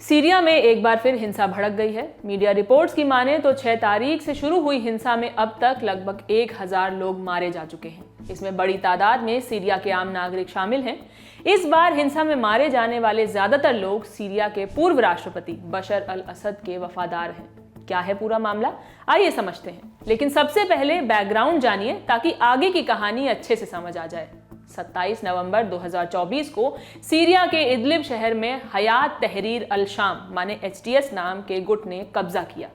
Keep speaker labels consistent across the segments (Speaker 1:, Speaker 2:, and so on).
Speaker 1: Syria में एक बार फिर हिंसा भड़क गई है। मीडिया रिपोर्ट्स की माने तो 6 तारीख से शुरू हुई हिंसा में अब तक लगभग 1000 लोग मारे जा चुके हैं। इसमें बड़ी तादाद में सीरिया के आम नागरिक शामिल हैं। इस बार हिंसा में मारे जाने वाले ज्यादातर लोग सीरिया के पूर्व राष्ट्रपति बशर अल असद के वफादार हैं। क्या है पूरा मामला, आइए समझते हैं। लेकिन सबसे पहले बैकग्राउंड जानिए ताकि आगे की कहानी अच्छे से समझ आ जाए। 27 नवंबर 2024 को सीरिया के इदलिब शहर में हयात तहरीर अल शाम माने HTS नाम के गुट ने कब्जा किया।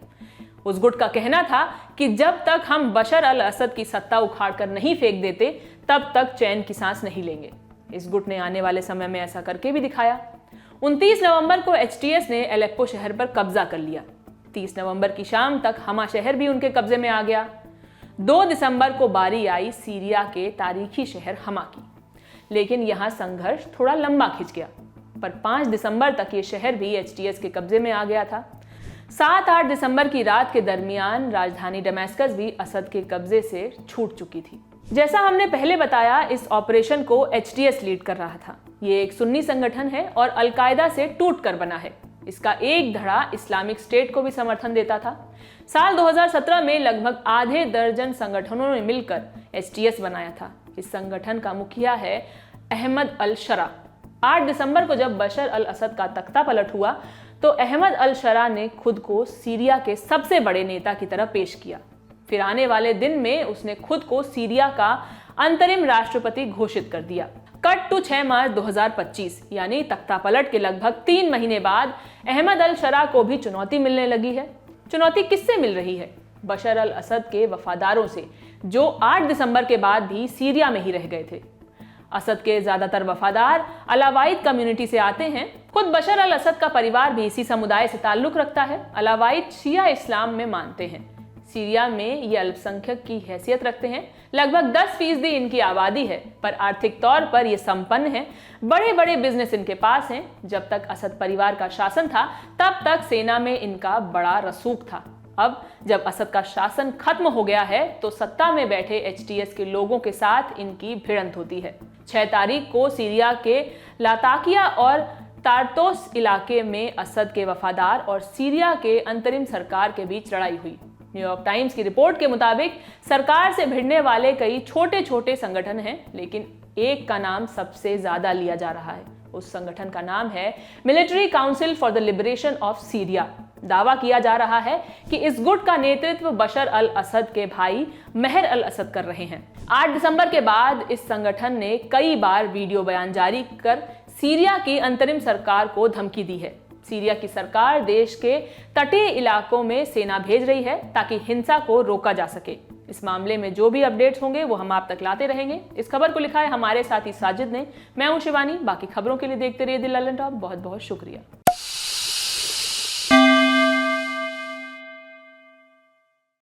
Speaker 1: उस गुट का कहना था कि जब तक हम बशर अल असद की सत्ता उखाड़ कर नहीं फेंक देते तब तक चैन की सांस नहीं लेंगे। इस गुट ने आने वाले समय में ऐसा करके भी दिखाया। 29 नवंबर को HTS ने एलेप्पो शहर पर कब्जा कर लिया। 30 नवंबर की शाम तक हमा शहर भी उनके कब्जे में आ गया। 2 दिसंबर को बारी आई सीरिया के तारीखी शहर हमा की, लेकिन यहाँ संघर्ष थोड़ा लंबा खिंच गया। पर 5 दिसंबर तक ये शहर भी HTS के कब्जे में आ गया था। 7-8 दिसंबर की रात के दरमियान राजधानी दमेस्कस भी असद के कब्जे से छूट चुकी थी। जैसा हमने पहले बताया, इस ऑपरेशन को HTS लीड कर रहा था। ये एक सुन्नी संगठन है और अलकायदा से टूट कर बना है। इसका एक धड़ा इस्लामिक स्टेट को भी समर्थन देता था। साल 2017 में लगभग आधे दर्जन संगठनों ने मिलकर HTS बनाया था। इस संगठन का मुखिया है अहमद अल शरा। 8 दिसंबर को जब बशर अल असद का तख्ता पलट हुआ तो अहमद अल शरा ने खुद को सीरिया के सबसे बड़े नेता की तरह पेश किया। फिर आने वाले दिन में उसने खुद को सीरिया का अंतरिम राष्ट्रपति घोषित कर दिया। कट टू 6 मार्च 2025 यानी तख्ता पलट के लगभग 3 महीने बाद अहमद अल शरा को भी चुनौती मिलने लगी है। चुनौती किससे मिल रही है? बशर अल असद के वफादारों से, जो 8 दिसंबर के बाद भी सीरिया में ही रह गए थे। असद के ज्यादातर वफादार अलावाइद कम्युनिटी से आते हैं। खुद बशर अल असद का परिवार भी इसी समुदाय से ताल्लुक रखता है। अलावाइद शिया इस्लाम में मानते हैं। सीरिया में ये अल्पसंख्यक की हैसियत रखते हैं। लगभग 10% इनकी आबादी है, पर आर्थिक तौर पर ये संपन्न है। बड़े बड़े बिजनेस इनके पास हैं। जब तक असद परिवार का शासन था तब तक सेना में इनका बड़ा रसूख था। अब जब असद का शासन खत्म हो गया है तो सत्ता में बैठे HTS के लोगों के साथ इनकी भिड़ंत होती है। 6 तारीख को सीरिया के लाताकिया और तारतोस इलाके में असद के वफादार और सीरिया के अंतरिम सरकार के बीच लड़ाई हुई। न्यूयॉर्क टाइम्स की रिपोर्ट के मुताबिक सरकार से भिड़ने वाले कई छोटे छोटे संगठन हैं, लेकिन एक का नाम सबसे ज्यादा लिया जा रहा है। उस संगठन का नाम है military council for the liberation of Syria. दावा किया जा रहा है कि इस गुट का नेतृत्व बशर अल असद के भाई महर अल असद कर रहे हैं। 8 दिसंबर के बाद इस संगठन ने कई बार वीडियो बयान जारी कर सीरिया की अंतरिम सरकार को धमकी दी है। सीरिया की सरकार देश के तटीय इलाकों में सेना भेज रही है ताकि हिंसा को रोका जा सके। इस मामले में जो भी अपडेट्स होंगे वो हम आप तक लाते रहेंगे। इस खबर को लिखा है हमारे साथी साजिद ने। मैं हूं शिवानी। बाकी खबरों के लिए देखते रहिए द ललन टॉप। बहुत बहुत शुक्रिया।